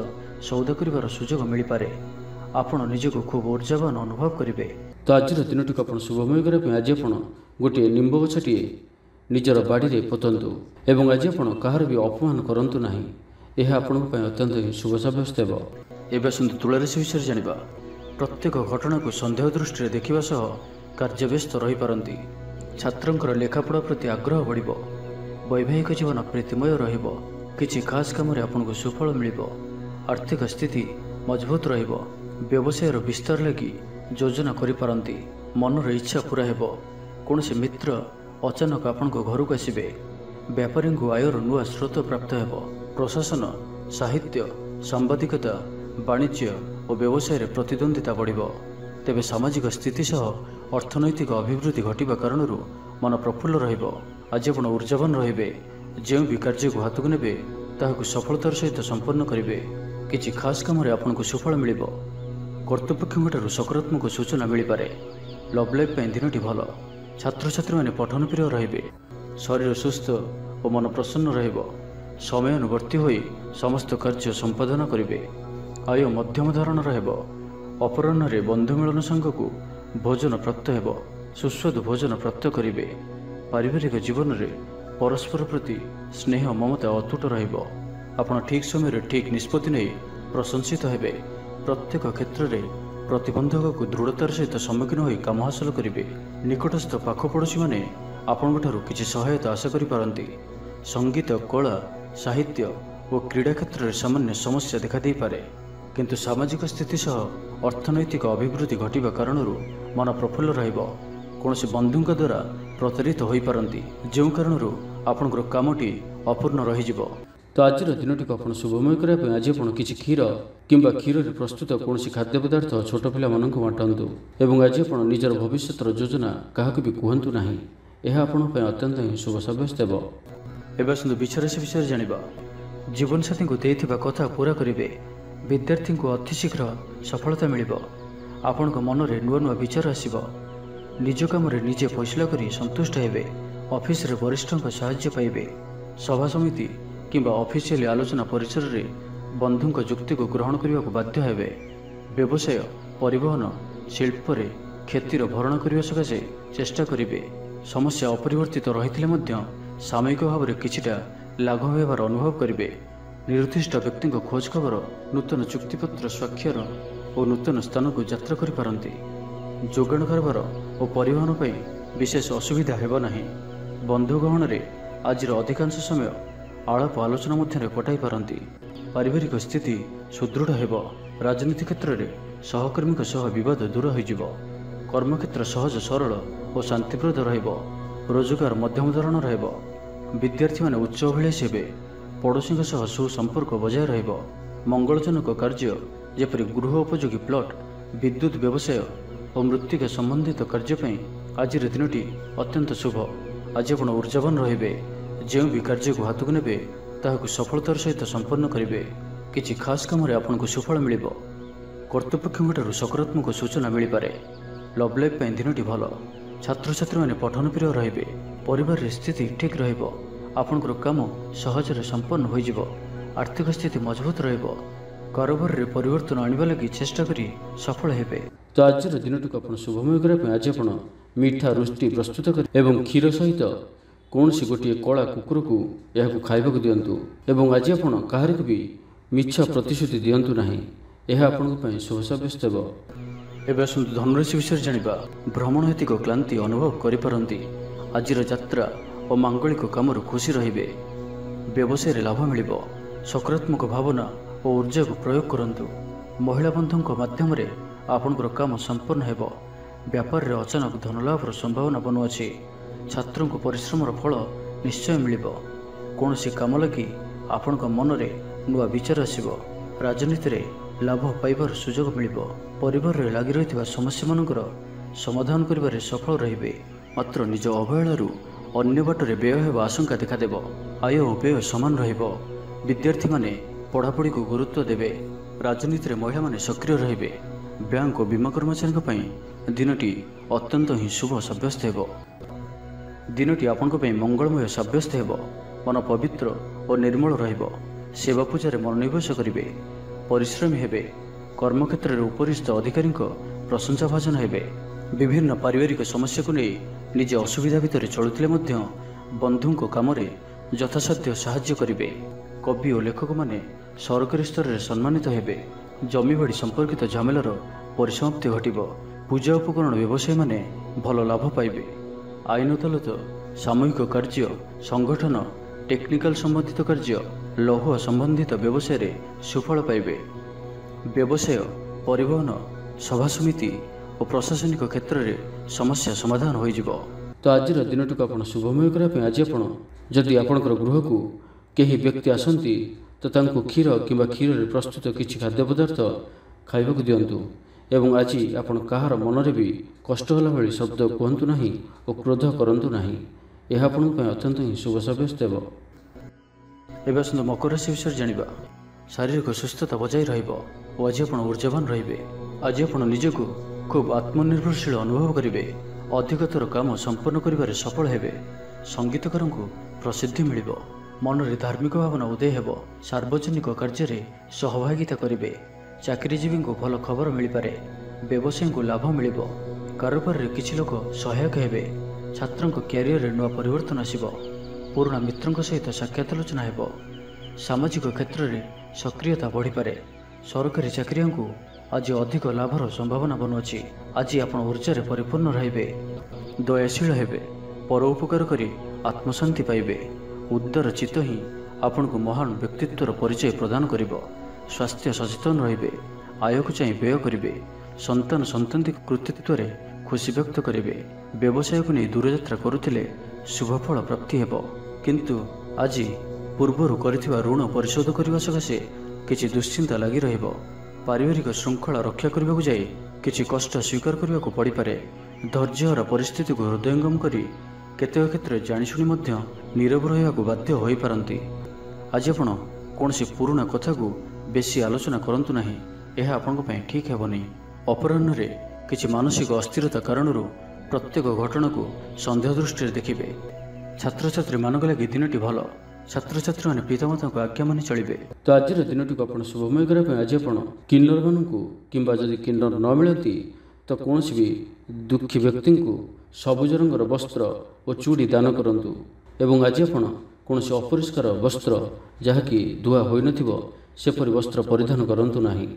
ସୌଦା କରିବାର ସୁଯୋଗ ମିଳିପାରେ। ଆପଣ ନିଜକୁ ଖୁବ୍ ଊର୍ଜାବାନ ଅନୁଭବ କରିବେ। ତ ଆଜିର ଦିନଟିକୁ ଆପଣ ଶୁଭମୟ କରିବା ପାଇଁ ଆଜି ଆପଣ ଗୋଟିଏ ନିମ୍ବ ଗଛଟିଏ ନିଜର ବାଡ଼ିରେ ପୋତନ୍ତୁ। ଏବଂ ଆଜି ଆପଣ କାହାର ବି ଅପମାନ କରନ୍ତୁ ନାହିଁ। ଏହା ଆପଣଙ୍କ ପାଇଁ ଅତ୍ୟନ୍ତ ହିଁ ଶୁଭ ସାବ୍ୟସ୍ତ ହେବ। ଏବେ ଆସନ୍ତୁ ତୁଳାରାଶି ବିଷୟରେ ଜାଣିବା। ପ୍ରତ୍ୟେକ ଘଟଣାକୁ ସନ୍ଦେହ ଦୃଷ୍ଟିରେ ଦେଖିବା ସହ କାର୍ଯ୍ୟବ୍ୟସ୍ତ ରହିପାରନ୍ତି। ଛାତ୍ରଙ୍କର ଲେଖାପଢ଼ା ପ୍ରତି ଆଗ୍ରହ ବଢ଼ିବ। ବୈବାହିକ ଜୀବନ ପ୍ରୀତିମୟ ରହିବ। କିଛି ଖାସ୍ କାମରେ ଆପଣଙ୍କୁ ସୁଫଳ ମିଳିବ। ଆର୍ଥିକ ସ୍ଥିତି ମଜବୁତ ରହିବ। ବ୍ୟବସାୟର ବିସ୍ତାର ଲାଗି ଯୋଜନା କରିପାରନ୍ତି। ମନର ଇଚ୍ଛା ପୂରା ହେବ। କୌଣସି ମିତ୍ର ଅଚାନକ ଆପଣଙ୍କ ଘରକୁ ଆସିବେ। ବେପାରୀଙ୍କୁ ଆୟର ନୂଆ ସ୍ରୋତ ପ୍ରାପ୍ତ ହେବ। ପ୍ରଶାସନ, ସାହିତ୍ୟ, ସାମ୍ବାଦିକତା, ବାଣିଜ୍ୟ ଓ ବ୍ୟବସାୟରେ ପ୍ରତିଦ୍ୱନ୍ଦ୍ୱିତା ବଢ଼ିବ। ତେବେ ସାମାଜିକ ସ୍ଥିତି ସହ ଅର୍ଥନୈତିକ ଅଭିବୃଦ୍ଧି ଘଟିବା କାରଣରୁ ମନ ପ୍ରଫୁଲ୍ଲ ରହିବ। ଆଜି ଆପଣ ଊର୍ଜାବାନ ରହିବେ। ଯେଉଁ ବି କାର୍ଯ୍ୟକୁ ହାତକୁ ନେବେ ତାହାକୁ ସଫଳତାର ସହିତ ସମ୍ପନ୍ନ କରିବେ। କିଛି ଖାସ୍ କାମରେ ଆପଣଙ୍କୁ ସୁଫଳ ମିଳିବ। କର୍ତ୍ତୃପକ୍ଷଙ୍କଠାରୁ ସକାରାତ୍ମକ ସୂଚନା ମିଳିପାରେ। ଲଭ୍ ଲାଇଫ୍ ପାଇଁ ଦିନଟି ଭଲ। ଛାତ୍ରଛାତ୍ରୀମାନେ ପଠନପ୍ରିୟ ରହିବେ। ଶରୀର ସୁସ୍ଥ ଓ ମନ ପ୍ରସନ୍ନ ରହିବ। ସମୟାନୁବର୍ତ୍ତୀ ହୋଇ ସମସ୍ତ କାର୍ଯ୍ୟ ସମ୍ପାଦନ କରିବେ। ଆୟ ମଧ୍ୟମ ଧରଣର ହେବ। ଅପରାହ୍ନରେ ବନ୍ଧୁ ମିଳନ ସାଙ୍ଗକୁ ଭୋଜନ ପ୍ରାପ୍ତ ହେବ। ସୁସ୍ୱାଦୁ ଭୋଜନ ପ୍ରାପ୍ତ କରିବେ। ପାରିବାରିକ ଜୀବନରେ ପରସ୍ପର ପ୍ରତି ସ୍ନେହ ମମତା ଅତୁଟ ରହିବ। ଆପଣ ଠିକ୍ ସମୟରେ ଠିକ୍ ନିଷ୍ପତ୍ତି ନେଇ ପ୍ରଶଂସିତ ହେବେ। ପ୍ରତ୍ୟେକ କ୍ଷେତ୍ରରେ ପ୍ରତିବନ୍ଧକକୁ ଦୃଢ଼ତାର ସହିତ ସମ୍ମୁଖୀନ ହୋଇ କାମ ହାସଲ କରିବେ। ନିକଟସ୍ଥ ପାଖ ପଡ଼ୋଶୀମାନେ ଆପଣଙ୍କଠାରୁ କିଛି ସହାୟତା ଆଶା କରିପାରନ୍ତି। ସଙ୍ଗୀତ, କଳା, ସାହିତ୍ୟ ଓ କ୍ରୀଡ଼ା କ୍ଷେତ୍ରରେ ସାମାନ୍ୟ ସମସ୍ୟା ଦେଖାଦେଇପାରେ। କିନ୍ତୁ ସାମାଜିକ ସ୍ଥିତି ସହ ଅର୍ଥନୈତିକ ଅଭିବୃଦ୍ଧି ଘଟିବା କାରଣରୁ ମନ ପ୍ରଫୁଲ୍ଲ ରହିବ। କୌଣସି ବନ୍ଧୁଙ୍କ ଦ୍ୱାରା ପ୍ରତାରିତ ହୋଇପାରନ୍ତି, ଯେଉଁ କାରଣରୁ ଆପଣଙ୍କର କାମଟି ଅପୂର୍ଣ୍ଣ ରହିଯିବ। ତ ଆଜିର ଦିନଟିକୁ ଆପଣ ଶୁଭମୟ କରିବା ପାଇଁ ଆଜି ଆପଣ କିଛି କ୍ଷୀର କିମ୍ବା କ୍ଷୀରରେ ପ୍ରସ୍ତୁତ କୌଣସି ଖାଦ୍ୟ ପଦାର୍ଥ ଛୋଟ ପିଲାମାନଙ୍କୁ ବାଣ୍ଟନ୍ତୁ। ଏବଂ ଆଜି ଆପଣ ନିଜର ଭବିଷ୍ୟତର ଯୋଜନା କାହାକୁ ବି କୁହନ୍ତୁ ନାହିଁ। ଏହା ଆପଣଙ୍କ ପାଇଁ ଅତ୍ୟନ୍ତ ହିଁ ଶୁଭ ସାବ୍ୟସ୍ତ ହେବ। ଏବେ ଆସନ୍ତୁ ବିଛରାଶି ବିଷୟରେ ଜାଣିବା। ଜୀବନସାଥୀଙ୍କୁ ଦେଇଥିବା କଥା ପୂରା କରିବେ। ବିଦ୍ୟାର୍ଥୀଙ୍କୁ ଅତିଶୀଘ୍ର ସଫଳତା ମିଳିବ। ଆପଣଙ୍କ ମନରେ ନୂଆ ନୂଆ ବିଚାର ଆସିବ। ନିଜ କାମରେ ନିଜେ ଫଇସଲା କରି ସନ୍ତୁଷ୍ଟ ହେବେ। ଅଫିସରେ ବରିଷ୍ଠଙ୍କ ସାହାଯ୍ୟ ପାଇବେ। ସଭା ସମିତି କିମ୍ବା ଅଫିସିଆଲି ଆଲୋଚନା ପରିସରରେ ବନ୍ଧୁଙ୍କ ଯୁକ୍ତିକୁ ଗ୍ରହଣ କରିବାକୁ ବାଧ୍ୟ ହେବେ। ବ୍ୟବସାୟ, ପରିବହନ, ଶିଳ୍ପରେ କ୍ଷତିର ଭରଣ କରିବା ସକାଶେ ଚେଷ୍ଟା କରିବେ। ସମସ୍ୟା ଅପରିବର୍ତ୍ତିତ ରହିଥିଲେ ମଧ୍ୟ ସାମୟିକ ଭାବରେ କିଛିଟା ଲାଘବ ହେବାର ଅନୁଭବ କରିବେ। ନିର୍ଦ୍ଦିଷ୍ଟ ବ୍ୟକ୍ତିଙ୍କ ଖୋଜ ଖବର, ନୂତନ ଚୁକ୍ତିପତ୍ର ସ୍ୱାକ୍ଷର ଓ ନୂତନ ସ୍ଥାନକୁ ଯାତ୍ରା କରିପାରନ୍ତି। ଯୋଗାଣ କାରବାର ଓ ପରିବହନ ପାଇଁ ବିଶେଷ ଅସୁବିଧା ହେବ ନାହିଁ। ବନ୍ଧୁ ଗହଣରେ ଆଜିର ଅଧିକାଂଶ ସମୟ ଆଳାପ ଆଲୋଚନା ମଧ୍ୟରେ କଟାଇ ପାରନ୍ତି। ପାରିବାରିକ ସ୍ଥିତି ସୁଦୃଢ଼ ହେବ। ରାଜନୀତି କ୍ଷେତ୍ରରେ ସହକର୍ମୀଙ୍କ ସହ ବିବାଦ ଦୂର ହୋଇଯିବ। କର୍ମକ୍ଷେତ୍ର ସହଜ, ସରଳ ଓ ଶାନ୍ତିପ୍ରଦ ରହିବ। ରୋଜଗାର ମଧ୍ୟମ ଧରଣର ହେବ। ବିଦ୍ୟାର୍ଥୀମାନେ ଉଚ୍ଚ ଅଭିଳାଷୀ ହେବେ। ପଡ଼ୋଶୀଙ୍କ ସହ ସୁସମ୍ପର୍କ ବଜାୟ ରହିବ। ମଙ୍ଗଳଜନକ କାର୍ଯ୍ୟ ଯେପରି ଗୃହ ଉପଯୋଗୀ ପ୍ଲଟ୍, ବିଦ୍ୟୁତ୍, ବ୍ୟବସାୟ ଓ ମୃତ୍ତିକା ସମ୍ବନ୍ଧିତ କାର୍ଯ୍ୟ ପାଇଁ ଆଜିର ଦିନଟି ଅତ୍ୟନ୍ତ ଶୁଭ। ଆଜି ଆପଣ ଊର୍ଜାବାନ ରହିବେ। ଯେଉଁ ବି କାର୍ଯ୍ୟକୁ ହାତକୁ ନେବେ ତାହାକୁ ସଫଳତାର ସହିତ ସମ୍ପନ୍ନ କରିବେ। କିଛି ଖାସ୍ କାମରେ ଆପଣଙ୍କୁ ସୁଫଳ ମିଳିବ। କର୍ତ୍ତୃପକ୍ଷଙ୍କଠାରୁ ସକାରାତ୍ମକ ସୂଚନା ମିଳିପାରେ। ଲଭ୍ ଲାଇଫ୍ ପାଇଁ ଦିନଟି ଭଲ। ଛାତ୍ରଛାତ୍ରୀମାନେ ପଠନପ୍ରିୟ ରହିବେ। ପରିବାରରେ ସ୍ଥିତି ଠିକ୍ ରହିବ। ଆପଣଙ୍କର କାମ ସହଜରେ ସମ୍ପନ୍ନ ହୋଇଯିବ। ଆର୍ଥିକ ସ୍ଥିତି ମଜବୁତ ରହିବ। କାରବାରରେ ପରିବର୍ତ୍ତନ ଆଣିବା ଲାଗି ଚେଷ୍ଟା କରି ସଫଳ ହେବେ। ତ ଆଜିର ଦିନଟିକୁ ଆପଣ ଶୁଭମୟ କରିବା ପାଇଁ ଆଜି ଆପଣ ମିଠା ରୁଟି ପ୍ରସ୍ତୁତ କରି ଏବଂ କ୍ଷୀର ସହିତ କୌଣସି ଗୋଟିଏ କଳା କୁକୁରକୁ ଏହାକୁ ଖାଇବାକୁ ଦିଅନ୍ତୁ। ଏବଂ ଆଜି ଆପଣ କାହାରିକୁ ବି ମିଛ ପ୍ରତିଶ୍ରୁତି ଦିଅନ୍ତୁ ନାହିଁ। ଏହା ଆପଣଙ୍କ ପାଇଁ ଶୁଭ ସାବ୍ୟସ୍ତ ହେବ। ଏବେ ଆସନ୍ତୁ ଧନୁରାଶି ବିଷୟରେ ଜାଣିବା। ଭ୍ରମଣ ହେତିକ କ୍ଳାନ୍ତି ଅନୁଭବ କରିପାରନ୍ତି। ଆଜିର ଯାତ୍ରା ଓ ମାଙ୍ଗଳିକ କାମରୁ ଖୁସି ରହିବେ। ବ୍ୟବସାୟରେ ଲାଭ ମିଳିବ। ସକାରାତ୍ମକ ଭାବନା ଓ ଊର୍ଜାକୁ ପ୍ରୟୋଗ କରନ୍ତୁ। ମହିଳା ବନ୍ଧୁଙ୍କ ମାଧ୍ୟମରେ ଆପଣଙ୍କର କାମ ସମ୍ପନ୍ନ ହେବ। ବ୍ୟାପାରରେ ଅଚାନକ ଧନଲାଭର ସମ୍ଭାବନା ବନୁଅଛି। ଛାତ୍ରଙ୍କୁ ପରିଶ୍ରମର ଫଳ ନିଶ୍ଚୟ ମିଳିବ। କୌଣସି କାମ ଲାଗି ଆପଣଙ୍କ ମନରେ ନୂଆ ବିଚାର ଆସିବ। ରାଜନୀତିରେ ଲାଭ ପାଇବାର ସୁଯୋଗ ମିଳିବ। ପରିବାରରେ ଲାଗି ରହିଥିବା ସମସ୍ୟାମାନଙ୍କର ସମାଧାନ କରିବାରେ ସଫଳ ରହିବେ। ମାତ୍ର ନିଜ ଅବହେଳାରୁ ଅନ୍ୟ ବାଟରେ ବ୍ୟୟ ହେବା ଆଶଙ୍କା ଦେଖାଦେବ। ଆୟ ଓ ବ୍ୟୟ ସମାନ ରହିବ। ବିଦ୍ୟାର୍ଥୀମାନେ ପଢ଼ାପଢ଼ିକୁ ଗୁରୁତ୍ୱ ଦେବେ। ରାଜନୀତିରେ ମହିଳାମାନେ ସକ୍ରିୟ ରହିବେ। ବ୍ୟାଙ୍କ ଓ ବୀମା କର୍ମଚାରୀଙ୍କ ପାଇଁ ଦିନଟି ଅତ୍ୟନ୍ତ ହିଁ ଶୁଭ ସାବ୍ୟସ୍ତ ହେବ। ଦିନଟି ଆପଣଙ୍କ ପାଇଁ ମଙ୍ଗଳମୟ ସାବ୍ୟସ୍ତ ହେବ। ମନ ପବିତ୍ର ଓ ନିର୍ମଳ ରହିବ। ସେବା ପୂଜାରେ ମନୋନିବେଶ କରିବେ। ପରିଶ୍ରମୀ ହେବେ। କର୍ମକ୍ଷେତ୍ରରେ ଉପରିସ୍ଥ ଅଧିକାରୀଙ୍କ ପ୍ରଶଂସା ଭାଜନ ହେବେ। ବିଭିନ୍ନ ପାରିବାରିକ ସମସ୍ୟାକୁ ନେଇ ନିଜେ ଅସୁବିଧା ଭିତରେ ଚଳୁଥିଲେ ମଧ୍ୟ ବନ୍ଧୁଙ୍କ କାମରେ ଯଥାସାଧ୍ୟ ସାହାଯ୍ୟ କରିବେ। କବି ଓ ଲେଖକମାନେ ସରକାରୀ ସ୍ତରରେ ସମ୍ମାନିତ ହେବେ। ଜମିବାଡ଼ି ସମ୍ପର୍କିତ ଝାମେଲାର ପରିସମାପ୍ତି ଘଟିବ। ପୂଜା ଉପକରଣ ବ୍ୟବସାୟୀମାନେ ଭଲ ଲାଭ ପାଇବେ। ଆଇନ ଅଦାଲତ, ସାମୂହିକ କାର୍ଯ୍ୟ, ସଂଗଠନ, ଟେକ୍ନିକାଲ ସମ୍ବନ୍ଧିତ କାର୍ଯ୍ୟ, ଲୌହ ସମ୍ବନ୍ଧିତ ବ୍ୟବସାୟରେ ସୁଫଳ ପାଇବେ। ବ୍ୟବସାୟ, ପରିବହନ, ସଭାସମିତି ଓ ପ୍ରଶାସନିକ କ୍ଷେତ୍ରରେ ସମସ୍ୟା ସମାଧାନ ହୋଇଯିବ। ତ ଆଜିର ଦିନଟିକୁ ଆପଣ ଶୁଭମୟ କରିବା ପାଇଁ ଆଜି ଆପଣ ଯଦି ଆପଣଙ୍କର ଗୃହକୁ କେହି ବ୍ୟକ୍ତି ଆସନ୍ତି ତ ତାଙ୍କୁ କ୍ଷୀର କିମ୍ବା କ୍ଷୀରରେ ପ୍ରସ୍ତୁତ କିଛି ଖାଦ୍ୟ ପଦାର୍ଥ ଖାଇବାକୁ ଦିଅନ୍ତୁ। ଏବଂ ଆଜି ଆପଣ କାହାର ମନରେ ବି କଷ୍ଟ ହେଲା ଭଳି ଶବ୍ଦ କୁହନ୍ତୁ ନାହିଁ ଓ କ୍ରୋଧ କରନ୍ତୁ ନାହିଁ। ଏହା ଆପଣଙ୍କ ପାଇଁ ଅତ୍ୟନ୍ତ ହିଁ ଶୁଭ ସାବ୍ୟସ୍ତ ହେବ। ଏବେ ଆସନ୍ତୁ ମକର ରାଶି ବିଷୟରେ ଜାଣିବା। ଶାରୀରିକ ସୁସ୍ଥତା ବଜାୟ ରହିବ ଓ ଆଜି ଆପଣ ଊର୍ଜାବାନ ରହିବେ। ଆଜି ଆପଣ ନିଜକୁ ଖୁବ୍ ଆତ୍ମନିର୍ଭରଶୀଳ ଅନୁଭବ କରିବେ। ଅଧିକତର କାମ ସମ୍ପନ୍ନ କରିବାରେ ସଫଳ ହେବେ। ସଙ୍ଗୀତକାରଙ୍କୁ ପ୍ରସିଦ୍ଧି ମିଳିବ। ମନରେ ଧାର୍ମିକ ଭାବନା ଉଦୟ ହେବ। ସାର୍ବଜନିକ କାର୍ଯ୍ୟରେ ସହଭାଗିତା କରିବେ। ଚାକିରିଜୀବୀଙ୍କୁ ଭଲ ଖବର ମିଳିପାରେ। ବ୍ୟବସାୟୀଙ୍କୁ ଲାଭ ମିଳିବ। କାରବାରରେ କିଛି ଲୋକ ସହାୟକ ହେବେ। ଛାତ୍ରଙ୍କ କ୍ୟାରିୟରରେ ନୂଆ ପରିବର୍ତ୍ତନ ଆସିବ। ପୁରୁଣା ମିତ୍ରଙ୍କ ସହିତ ସାକ୍ଷାତ ଆଲୋଚନା ହେବ। ସାମାଜିକ କ୍ଷେତ୍ରରେ ସକ୍ରିୟତା ବଢ଼ିପାରେ। ସରକାରୀ ଚାକିରିଆଙ୍କୁ ଆଜି ଅଧିକ ଲାଭର ସମ୍ଭାବନା ବନୁଅଛି। ଆଜି ଆପଣ ଊର୍ଜାରେ ପରିପୂର୍ଣ୍ଣ ରହିବେ। ଦୟାଶୀଳ ହେବେ। ପର ଉପକାର କରି ଆତ୍ମଶାନ୍ତି ପାଇବେ। ଉଦାର ଚିତ୍ତ ହିଁ ଆପଣଙ୍କୁ ମହାନ ବ୍ୟକ୍ତିତ୍ୱର ପରିଚୟ ପ୍ରଦାନ କରିବ। ସ୍ୱାସ୍ଥ୍ୟ ସଚେତନ ରହିବେ। ଆୟକୁ ଚାହିଁ ବ୍ୟୟ କରିବେ। ସନ୍ତାନଙ୍କ କୃତିତ୍ୱରେ ଖୁସି ବ୍ୟକ୍ତ କରିବେ। ବ୍ୟବସାୟକୁ ନେଇ ଦୂରଯାତ୍ରା କରୁଥିଲେ ଶୁଭଫଳ ପ୍ରାପ୍ତି ହେବ। କିନ୍ତୁ ଆଜି ପୂର୍ବରୁ କରିଥିବା ଋଣ ପରିଶୋଧ କରିବା ସକାଶେ କିଛି ଦୁଶ୍ଚିନ୍ତା ଲାଗି ରହିବ। ପାରିବାରିକ ଶୃଙ୍ଖଳା ରକ୍ଷା କରିବାକୁ ଯାଇ କିଛି କଷ୍ଟ ସ୍ୱୀକାର କରିବାକୁ ପଡ଼ିପାରେ। ଧୈର୍ଯ୍ୟହରା ପରିସ୍ଥିତିକୁ ହୃଦୟଙ୍ଗମ କରି କେତେକ କ୍ଷେତ୍ରରେ ଜାଣିଶୁଣି ମଧ୍ୟ ନୀରବ ରହିବାକୁ ବାଧ୍ୟ ହୋଇପାରନ୍ତି। ଆଜି ଆପଣ କୌଣସି ପୁରୁଣା କଥାକୁ ବେଶୀ ଆଲୋଚନା କରନ୍ତୁ ନାହିଁ। ଏହା ଆପଣଙ୍କ ପାଇଁ ଠିକ୍ ହେବନି। ଅପରାହ୍ନରେ କିଛି ମାନସିକ ଅସ୍ଥିରତା କାରଣରୁ ପ୍ରତ୍ୟେକ ଘଟଣାକୁ ସନ୍ଦେହ ଦୃଷ୍ଟିରେ ଦେଖିବେ। ଛାତ୍ରଛାତ୍ରୀମାନଙ୍କ ଲାଗି ଦିନଟି ଭଲ। ଛାତ୍ରଛାତ୍ରୀମାନେ ପିତାମାତାଙ୍କ ଆଜ୍ଞା ମାନି ଚଳିବେ। ତ ଆଜିର ଦିନଟିକୁ ଆପଣ ଶୁଭମୟ କରିବା ପାଇଁ ଆଜି ଆପଣ କିନ୍ନରମାନଙ୍କୁ କିମ୍ବା ଯଦି କିନ୍ନର ନ ମିଳନ୍ତି ତ କୌଣସି ବି ଦୁଃଖୀ ବ୍ୟକ୍ତିଙ୍କୁ ସବୁଜ ରଙ୍ଗର ବସ୍ତ୍ର ଓ ଚୁଡ଼ି ଦାନ କରନ୍ତୁ। ଏବଂ ଆଜି ଆପଣ କୌଣସି ଅପରିଷ୍କାର ବସ୍ତ୍ର ଯାହାକି ଧୁଆ ହୋଇନଥିବ ସେପରି ବସ୍ତ୍ର ପରିଧାନ କରନ୍ତୁ ନାହିଁ।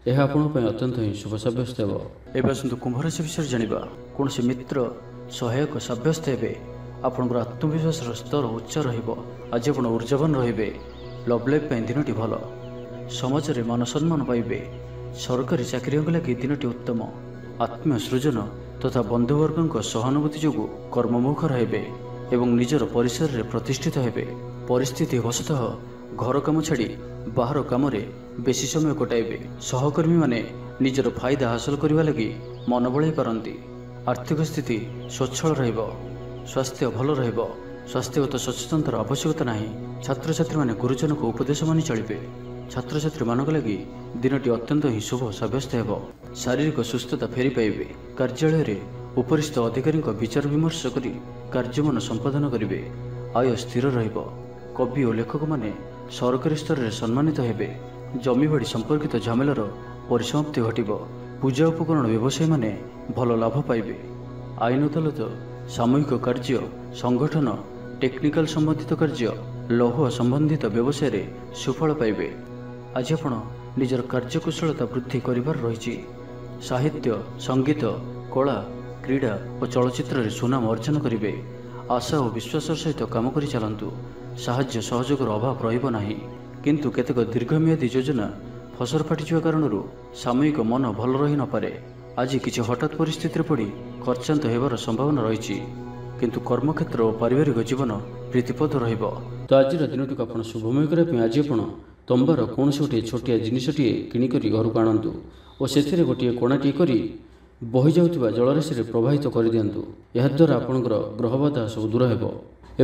ଏହା ଆପଣଙ୍କ ପାଇଁ ଅତ୍ୟନ୍ତ ହିଁ ଶୁଭ ସାବ୍ୟସ୍ତ ହେବ। ଏବେ ଆସନ୍ତୁ କୁମ୍ଭ ରାଶି ବିଷୟରେ ଜାଣିବା। କୌଣସି ମିତ୍ର ସହାୟକ ସାବ୍ୟସ୍ତ ହେବେ। ଆପଣଙ୍କର ଆତ୍ମବିଶ୍ୱାସର ସ୍ତର ଉଚ୍ଚ ରହିବ। ଆଜି ଆପଣ ଉର୍ଜାବାନ ରହିବେ। ଲଭ୍ ଲାଇଫ୍ ପାଇଁ ଦିନଟି ଭଲ। ସମାଜରେ ମାନ ସମ୍ମାନ ପାଇବେ। ସରକାରୀ ଚାକିରିଙ୍କ ଲାଗି ଦିନଟି ଉତ୍ତମ। ଆତ୍ମୀୟ ସୃଜନ ତଥା ବନ୍ଧୁବର୍ଗଙ୍କ ସହାନୁଭୂତି ଯୋଗୁଁ କର୍ମମୁଖ ରହିବେ ଏବଂ ନିଜର ପରିସରରେ ପ୍ରତିଷ୍ଠିତ ହେବେ। ପରିସ୍ଥିତି ବଶତଃ ଘର କାମ ଛାଡ଼ି ବାହାର କାମରେ ବେଶୀ ସମୟ କଟାଇବେ। ସହକର୍ମୀମାନେ ନିଜର ଫାଇଦା ହାସଲ କରିବା ଲାଗି ମନ ବଳାଇ ପାରନ୍ତି। ଆର୍ଥିକ ସ୍ଥିତି ସ୍ୱଚ୍ଛଳ ରହିବ। ସ୍ୱାସ୍ଥ୍ୟ ଭଲ ରହିବ। ସ୍ୱାସ୍ଥ୍ୟଗତ ସଚେତନତାର ଆବଶ୍ୟକତା ନାହିଁ। ଛାତ୍ରଛାତ୍ରୀମାନେ ଗୁରୁଜନଙ୍କ ଉପଦେଶ ମାନି ଚଳିବେ। ଛାତ୍ରଛାତ୍ରୀମାନଙ୍କ ଲାଗି ଦିନଟି ଅତ୍ୟନ୍ତ ହିଁ ଶୁଭ ସାବ୍ୟସ୍ତ ହେବ। ଶାରୀରିକ ସୁସ୍ଥତା ଫେରି ପାଇବେ। କାର୍ଯ୍ୟାଳୟରେ ଉପରିସ୍ଥ ଅଧିକାରୀଙ୍କ ବିଚାର ବିମର୍ଶ କରି କାର୍ଯ୍ୟମାନ ସମ୍ପାଦନ କରିବେ। ଆୟ ସ୍ଥିର ରହିବ। କବି ଓ ଲେଖକମାନେ ସରକାରୀ ସ୍ତରରେ ସମ୍ମାନିତ ହେବେ। ଜମିବାଡ଼ି ସମ୍ପର୍କିତ ଝାମେଲାର ପରିସମାପ୍ତି ଘଟିବ। ପୂଜା ଉପକରଣ ବ୍ୟବସାୟୀମାନେ ଭଲ ଲାଭ ପାଇବେ। ଆଇନ ଅଦାଲତ, ସାମୂହିକ କାର୍ଯ୍ୟ, ସଂଗଠନ, ଟେକ୍ନିକାଲ ସମ୍ବନ୍ଧିତ କାର୍ଯ୍ୟ, ଲୌହ ସମ୍ବନ୍ଧିତ ବ୍ୟବସାୟରେ ସୁଫଳ ପାଇବେ। ଆଜି ଆପଣ ନିଜର କାର୍ଯ୍ୟକୁଶଳତା ବୃଦ୍ଧି କରିବାର ରହିଛି। ସାହିତ୍ୟ, ସଙ୍ଗୀତ, କଳା, କ୍ରୀଡ଼ା ଓ ଚଳଚ୍ଚିତ୍ରରେ ସୁନାମ ଅର୍ଜନ କରିବେ। ଆଶା ଓ ବିଶ୍ୱାସର ସହିତ କାମ କରି ଚାଲନ୍ତୁ। ସାହାଯ୍ୟ ସହଯୋଗର ଅଭାବ ରହିବ ନାହିଁ। କିନ୍ତୁ କେତେକ ଦୀର୍ଘମିଆଦୀ ଯୋଜନା ଫସର ଫାଟିଯିବା କାରଣରୁ ସାମୟିକ ମନ ଭଲ ରହିନପାରେ। ଆଜି କିଛି ହଠାତ୍ ପରିସ୍ଥିତିରେ ପଡ଼ି ଖର୍ଚ୍ଚାନ୍ତ ହେବାର ସମ୍ଭାବନା ରହିଛି। କିନ୍ତୁ କର୍ମକ୍ଷେତ୍ର ଓ ପାରିବାରିକ ଜୀବନ ପ୍ରୀତିପଦ ରହିବ। ତ ଆଜିର ଦିନଟିକୁ ଆପଣ ଶୁଭମୟ କରିବା ପାଇଁ ଆଜି ଆପଣ ତମ୍ବାର କୌଣସି ଗୋଟିଏ ଛୋଟିଆ ଜିନିଷଟିଏ କିଣିକରି ଘରକୁ ଆଣନ୍ତୁ ଓ ସେଥିରେ ଗୋଟିଏ କୋଣାଟିଏ କରି ବହିଯାଉଥିବା ଜଳରାଶିରେ ପ୍ରବାହିତ କରିଦିଅନ୍ତୁ। ଏହାଦ୍ୱାରା ଆପଣଙ୍କର ଗ୍ରହବାଧା ସବୁ ଦୂର ହେବ।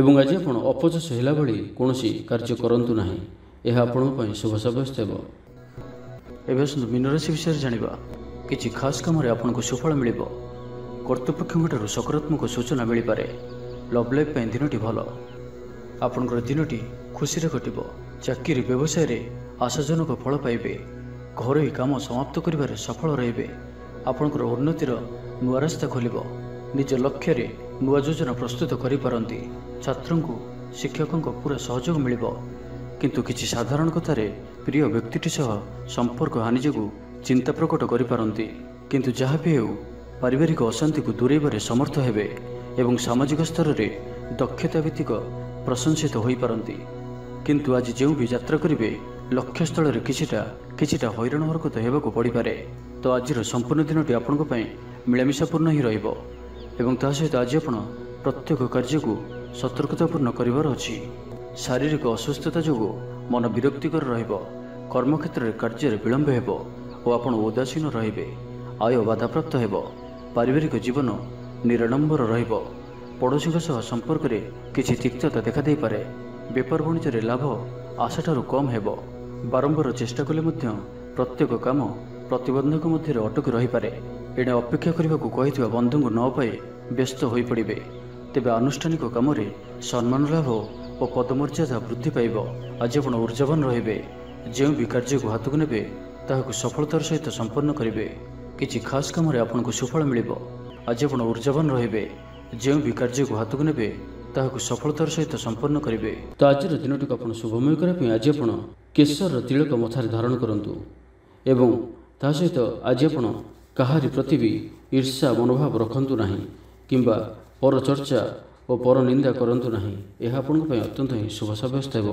ଏବଂ ଆଜି ଆପଣ ଅପଯଶ ହେଲା ଭଳି କୌଣସି କାର୍ଯ୍ୟ କରନ୍ତୁ ନାହିଁ। ଏହା ଆପଣଙ୍କ ପାଇଁ ଶୁଭ ସାବ୍ୟସ୍ତ ହେବ। ଏବେ ଆସନ୍ତୁ ମୀନରାଶି ବିଷୟରେ ଜାଣିବା। କିଛି ଖାସ୍ କାମରେ ଆପଣଙ୍କୁ ସୁଫଳ ମିଳିବ। କର୍ତ୍ତୃପକ୍ଷଙ୍କଠାରୁ ସକାରାତ୍ମକ ସୂଚନା ମିଳିପାରେ। ଲଭ୍ ଲାଇଫ୍ ପାଇଁ ଦିନଟି ଭଲ। ଆପଣଙ୍କର ଦିନଟି ଖୁସିରେ କଟିବ। ଚାକିରି ବ୍ୟବସାୟରେ ଆଶାଜନକ ଫଳ ପାଇବେ। ଘରୋଇ କାମ ସମାପ୍ତ କରିବାରେ ସଫଳ ରହିବେ। ଆପଣଙ୍କର ଉନ୍ନତିର ନୂଆ ରାସ୍ତା ଖୋଲିବ। ନିଜ ଲକ୍ଷ୍ୟରେ ନୂଆ ଯୋଜନା ପ୍ରସ୍ତୁତ କରିପାରନ୍ତି। ଛାତ୍ରଙ୍କୁ ଶିକ୍ଷକଙ୍କ ପୁରା ସହଯୋଗ ମିଳିବ। କିନ୍ତୁ କିଛି ସାଧାରଣ କଥାରେ ପ୍ରିୟ ବ୍ୟକ୍ତିଟି ସହ ସମ୍ପର୍କ ହାନି ଯୋଗୁଁ ଚିନ୍ତା ପ୍ରକଟ କରିପାରନ୍ତି। କିନ୍ତୁ ଯାହା ବି ହେଉ ପାରିବାରିକ ଅଶାନ୍ତିକୁ ଦୂରେଇବାରେ ସମର୍ଥ ହେବେ ଏବଂ ସାମାଜିକ ସ୍ତରରେ ଦକ୍ଷତା ଭିତ୍ତିକ ପ୍ରଶଂସିତ ହୋଇପାରନ୍ତି। କିନ୍ତୁ ଆଜି ଯେଉଁ ବି ଯାତ୍ରା କରିବେ ଲକ୍ଷ୍ୟସ୍ଥଳରେ କିଛିଟା ହଇରାଣ ହରକତ ହେବାକୁ ପଡ଼ିପାରେ। ତ ଆଜିର ସମ୍ପୂର୍ଣ୍ଣ ଦିନଟି ଆପଣଙ୍କ ପାଇଁ ମିଳାମିଶାପୂର୍ଣ୍ଣ ହିଁ ରହିବ ଏବଂ ତା ସହିତ ଆଜି ଆପଣ ପ୍ରତ୍ୟେକ କାର୍ଯ୍ୟକୁ ସତର୍କତାପୂର୍ଣ୍ଣ କରିବାର ଅଛି। ଶାରୀରିକ ଅସୁସ୍ଥତା ଯୋଗୁଁ ମନ ବିରକ୍ତିକର ରହିବ। କର୍ମକ୍ଷେତ୍ରରେ କାର୍ଯ୍ୟରେ ବିଳମ୍ବ ହେବ ଓ ଆପଣ ଉଦାସୀନ ରହିବେ। ଆୟ ବାଧାପ୍ରାପ୍ତ ହେବ। ପାରିବାରିକ ଜୀବନ ନିରାଡ଼ମ୍ବର ରହିବ। ପଡ଼ୋଶୀଙ୍କ ସହ ସମ୍ପର୍କରେ କିଛି ତିକ୍ତତା ଦେଖାଦେଇପାରେ। ବେପାର ବାଣିଜ୍ୟରେ ଲାଭ ଆଶାଠାରୁ କମ୍ ହେବ। ବାରମ୍ବାର ଚେଷ୍ଟା କଲେ ମଧ୍ୟ ପ୍ରତ୍ୟେକ କାମ ପ୍ରତିବନ୍ଧକ ମଧ୍ୟରେ ଅଟକି ରହିପାରେ। ଏଣେ ଅପେକ୍ଷା କରିବାକୁ କହିଥିବା ବନ୍ଧୁଙ୍କୁ ନ ପାଇ ବ୍ୟସ୍ତ ହୋଇପଡ଼ିବେ। ତେବେ ଆନୁଷ୍ଠାନିକ କାମରେ ସମ୍ମାନ ଲାଭ ଓ ପଦମର୍ଯ୍ୟାଦା ବୃଦ୍ଧି ପାଇବ। ଆଜି ଆପଣ ଉର୍ଜାବାନ ରହିବେ। ଯେଉଁ ବି କାର୍ଯ୍ୟକୁ ହାତକୁ ନେବେ ତାହାକୁ ସଫଳତାର ସହିତ ସମ୍ପନ୍ନ କରିବେ। କିଛି ଖାସ୍ କାମରେ ଆପଣଙ୍କୁ ସୁଫଳ ମିଳିବ। ଆଜି ଆପଣ ଉର୍ଜାବାନ ରହିବେ। ଯେଉଁ ବି କାର୍ଯ୍ୟକୁ ହାତକୁ ନେବେ ତାହାକୁ ସଫଳତାର ସହିତ ସମ୍ପନ୍ନ କରିବେ। ତ ଆଜିର ଦିନଟିକୁ ଆପଣ ଶୁଭମୟ କରିବା ପାଇଁ ଆଜି ଆପଣ କେଶରର ତିଳକ ମଥାରେ ଧାରଣ କରନ୍ତୁ ଏବଂ ତା ସହିତ ଆଜି ଆପଣ କାହାରି ପ୍ରତି ବି ଈର୍ଷା ମନୋଭାବ ରଖନ୍ତୁ ନାହିଁ କିମ୍ବା ପର ଚର୍ଚ୍ଚା ଓ ପର ନିନ୍ଦା କରନ୍ତୁ ନାହିଁ। ଏହା ଆପଣଙ୍କ ପାଇଁ ଅତ୍ୟନ୍ତ ହିଁ ଶୁଭ ସାବ୍ୟସ୍ତ ହେବ।